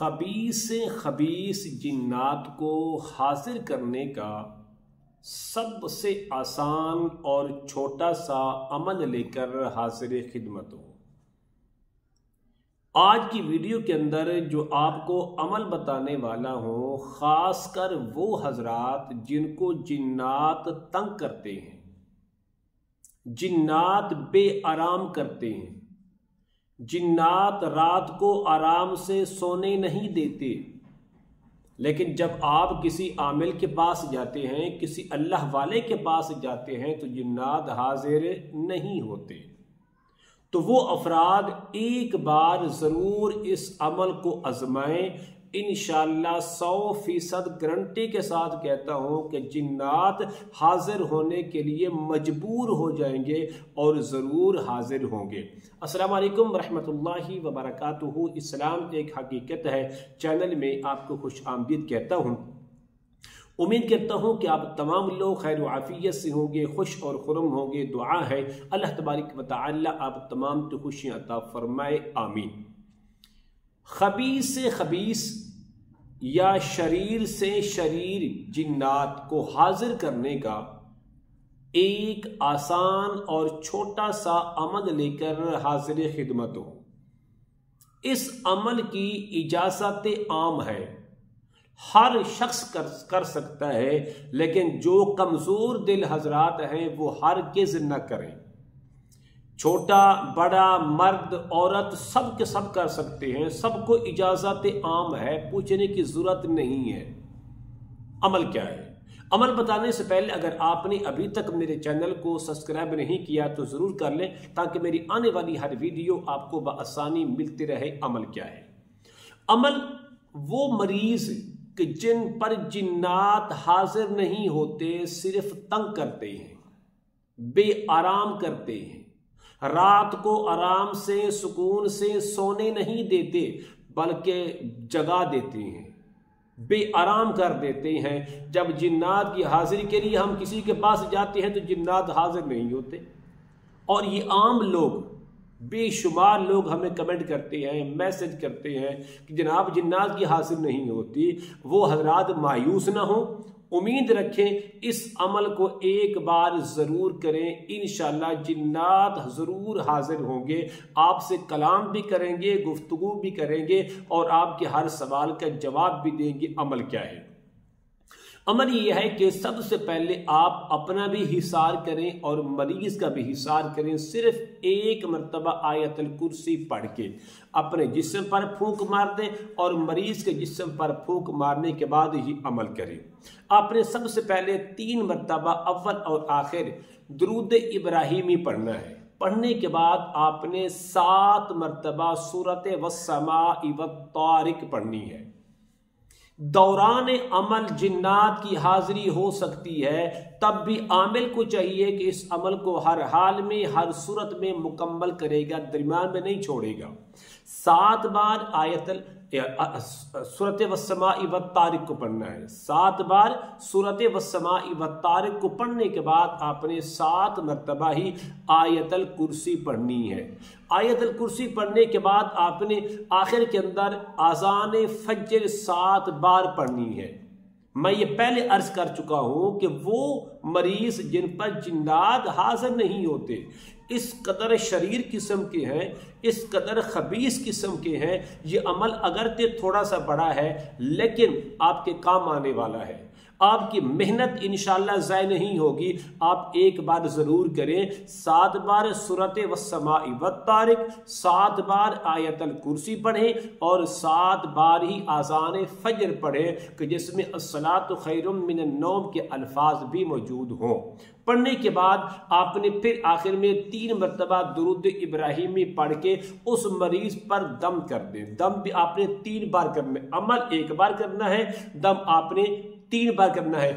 خبیث سے خبیث جنات کو حاضر کرنے کا سب سے آسان اور چھوٹا سا عمل لے کر حاضر خدمت ہوں۔ آج کی ویڈیو کے اندر جو آپ کو عمل بتانے والا ہوں، خاص کر وہ حضرات جن کو جنات تنگ کرتے ہیں، جنات بے آرام کرتے ہیں، جنات رات کو آرام سے سونے نہیں دیتے، لیکن جب آپ کسی عامل کے پاس جاتے ہیں، کسی اللہ والے کے پاس جاتے ہیں تو جنات حاضر نہیں ہوتے۔ تو وہ افراد ایک بار ضرور اس عمل کو آزمائیں، انشاءاللہ 100% گارنٹی کے ساتھ کہتا ہوں کہ جنات حاضر ہونے کے لیے مجبور ہو جائیں گے اور ضرور حاضر ہوں گے۔ السلام علیکم ورحمۃ اللہ وبرکاتہ۔ اسلام ایک حقیقت ہے چینل میں آپ کو خوش آمدید کہتا ہوں۔ امید کرتا ہوں کہ آپ تمام لوگ خیر و عافیت سے ہوں گے، خوش اور خرم ہوں گے۔ دعا ہے اللہ تبارک و تعالی آپ تمام کو خوشیاں عطا فرمائے، آمین۔ خبیث سے خبیث یا شریر سے شریر جنات کو حاضر کرنے کا ایک آسان اور چھوٹا سا عمل لے کر حاضر خدمت ہوں۔ اس عمل کی اجازت عام ہے، ہر شخص کر سکتا ہے، لیکن جو کمزور دل حضرات ہیں وہ ہرگز نہ کریں۔ چھوٹا بڑا مرد عورت سب کے سب کر سکتے ہیں، سب کو اجازت عام ہے، پوچھنے کی ضرورت نہیں ہے۔ عمل کیا ہے؟ عمل بتانے سے پہلے اگر آپ نے ابھی تک میرے چینل کو سبسکرائب نہیں کیا تو ضرور کر لیں تاکہ میری آنے والی ہر ویڈیو آپ کو بآسانی ملتی رہے۔ عمل کیا ہے؟ عمل وہ مریض کہ جن پر جنات حاضر نہیں ہوتے، صرف تنگ کرتے ہیں، بے آرام کرتے ہیں، رات کو آرام سے سکون سے سونے نہیں دیتے بلکہ جگا دیتے ہیں، بے آرام کر دیتے ہیں۔ جب جنات کی حاضری کے لیے ہم کسی کے پاس جاتے ہیں تو جنات حاضر نہیں ہوتے، اور یہ عام لوگ، بے شمار لوگ ہمیں کمنٹ کرتے ہیں، میسج کرتے ہیں کہ جناب جنات کی حاضر نہیں ہوتی۔ وہ حضرات مایوس نہ ہوں، امید رکھیں، اس عمل کو ایک بار ضرور کریں، انشاءاللہ جنات ضرور حاضر ہوں گے، آپ سے کلام بھی کریں گے، گفتگو بھی کریں گے اور آپ کے ہر سوال کا جواب بھی دیں گے۔ عمل کیا ہے؟ عمل یہ ہے کہ سب سے پہلے آپ اپنا بھی حصار کریں اور مریض کا بھی حصار کریں، صرف ایک مرتبہ آیت الکرسی پڑھ کے اپنے جسم پر پھونک مار دیں اور مریض کے جسم پر پھونک مارنے کے بعد ہی عمل کریں۔ آپ نے سب سے پہلے 3 مرتبہ اول اور آخر درود ابراہیمی پڑھنا ہے۔ پڑھنے کے بعد آپ نے 7 مرتبہ سورۃ والسماء والطارق پڑھنی ہے۔ دوران عمل جنات کی حاضری ہو سکتی ہے، تب بھی عامل کو چاہیے کہ اس عمل کو ہر حال میں، ہر صورت میں مکمل کرے گا، درمیان میں نہیں چھوڑے گا۔ 7 بار سورۃ والسماء والطارق کو پڑھنا ہے۔ 7 بار سورۃ والسماء والطارق کو پڑھنے کے بعد آپ نے 7 مرتبہ ہی آیت الکرسی پڑھنی ہے۔ آیت الکرسی پڑھنے کے بعد آپ نے آخر کے اندر اذان فجر 7 بار پڑھنی ہے۔ میں یہ پہلے عرض کر چکا ہوں کہ وہ مریض جن پر جنات حاضر نہیں ہوتے، اس قدر شریر قسم کے ہیں، اس قدر خبیث قسم کے ہیں، یہ عمل اگرچہ تھوڑا سا بڑا ہے لیکن آپ کے کام آنے والا ہے، آپ کی محنت انشاءاللہ ضائع نہیں ہوگی۔ آپ ایک بار ضرور کریں، 7 بار سورۃ والسماء والطارق، 7 بار آیت الکرسی پڑھیں اور 7 بار ہی اذان فجر پڑھیں کہ جس میں الصلاۃ خیر من النوم کے الفاظ بھی موجود ہوں۔ پڑھنے کے بعد آپ نے پھر آخر میں 3 مرتبہ درود ابراہیمی پڑھ کے اس مریض پر دم کر دیں۔ دم بھی آپ نے 3 بار کرنا ہے، عمل ایک بار کرنا ہے، دم آپ نے 3 بار کرنا ہے۔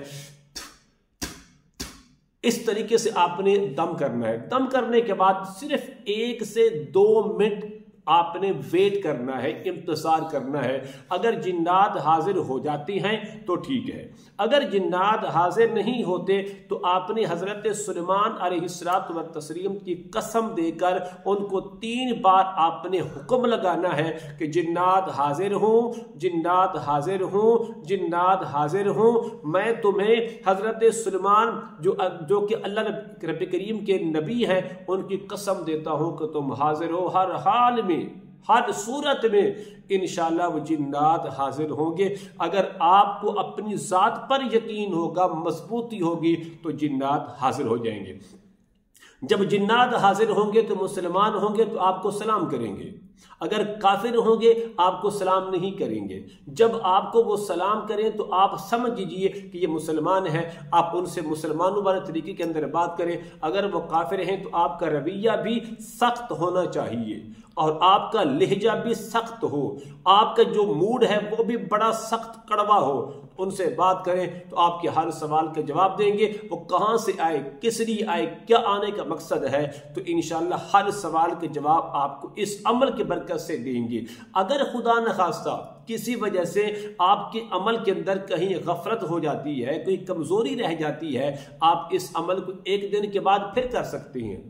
اس طریقے سے آپ نے دم کرنا ہے۔ دم کرنے کے بعد صرف 1 سے 2 منٹ آپ نے ویٹ کرنا ہے، انتظار کرنا ہے۔ اگر جنات حاضر ہو جاتی ہیں تو ٹھیک ہے، اگر جنات حاضر نہیں ہوتے تو آپ نے حضرت سلیمان علیہ الصلوۃ والتسلیم کی قسم دے کر ان کو 3 بار آپ نے حکم لگانا ہے کہ جنات حاضر ہوں، جنات حاضر ہوں، جنات حاضر ہوں۔ میں تمہیں حضرت سلیمان جو کہ اللہ رب کریم کے نبی ہیں ان کی قسم دیتا ہوں کہ تم حاضر ہو، ہر حال میں، ہر صورت میں انشاءاللہ وہ جنات حاضر ہوں گے۔ اگر آپ کو اپنی ذات پر یقین ہوگا، مضبوطی ہوگی، تو جنات حاضر ہو جائیں گے۔ جب جنات حاضر ہوں گے تو مسلمان ہوں گے تو آپ کو سلام کریں گے، اگر کافر ہوں گے آپ کو سلام نہیں کریں گے۔ جب آپ کو وہ سلام کریں تو آپ سمجھ لیجئے کہ یہ مسلمان ہیں، آپ ان سے مسلمانوں والے طریقے کے اندر بات کریں۔ اگر وہ کافر ہیں تو آپ کا رویہ بھی سخت ہونا چاہیے اور آپ کا لہجہ بھی سخت ہو، آپ کا جو موڈ ہے وہ بھی بڑا سخت کڑوا ہو۔ ان سے بات کریں تو آپ کے ہر سوال کے جواب دیں گے، وہ کہاں سے آئے، کس لیے آئے، کیا آنے کا مقصد ہے، تو انشاءاللہ ہر سوال کے جواب آپ کو اس عمل کی برکت سے دیں گے۔ اگر خدا نخواستہ کسی وجہ سے آپ کے عمل کے اندر کہیں غفلت ہو جاتی ہے، کوئی کمزوری رہ جاتی ہے، آپ اس عمل کو 1 دن کے بعد پھر کر سکتے ہیں۔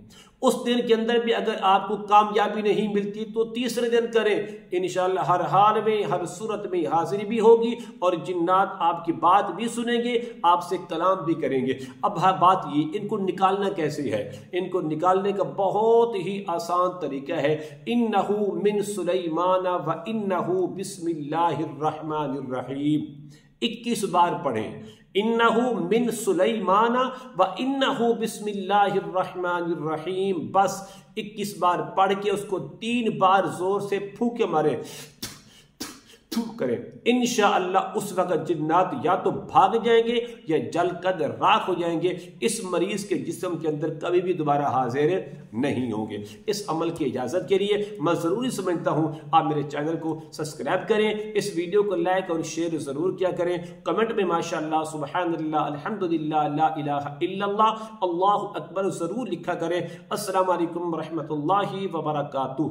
اس دن کے اندر بھی اگر آپ کو کامیابی نہیں ملتی تو تیسرے دن کریں، انشاءاللہ ہر حال میں، ہر صورت میں حاضری بھی ہوگی اور جنات آپ کی بات بھی سنیں گے، آپ سے کلام بھی کریں گے۔ اب بات یہ، ان کو نکالنا کیسے ہے؟ ان کو نکالنے کا بہت ہی آسان طریقہ ہے۔ انہو من سلیمان و انہو بسم اللہ الرحمن الرحیم، 21 بار پڑھیں۔ انہو من سلیمان و انہو بسم اللہ الرحمن الرحیم، بس 21 بار پڑھ کے اس کو 3 بار زور سے پھونکے مارے کریں، انشاءاللہ اس وقت جنات یا تو بھاگ جائیں گے یا جل کر راکھ ہو جائیں گے، اس مریض کے جسم کے اندر کبھی بھی دوبارہ حاضر نہیں ہوں گے۔ اس عمل کی اجازت کے لیے میں ضروری سمجھتا ہوں آپ میرے چینل کو سبسکرائب کریں، اس ویڈیو کو لائک اور شیئر ضرور کیا کریں، کمنٹ میں ماشاءاللہ، سبحان اللہ، الحمدللہ، لا الہ الا اللہ، اللہ اکبر ضرور لکھا کریں۔ السلام علیکم ورحمۃ اللہ وبرکاتہ۔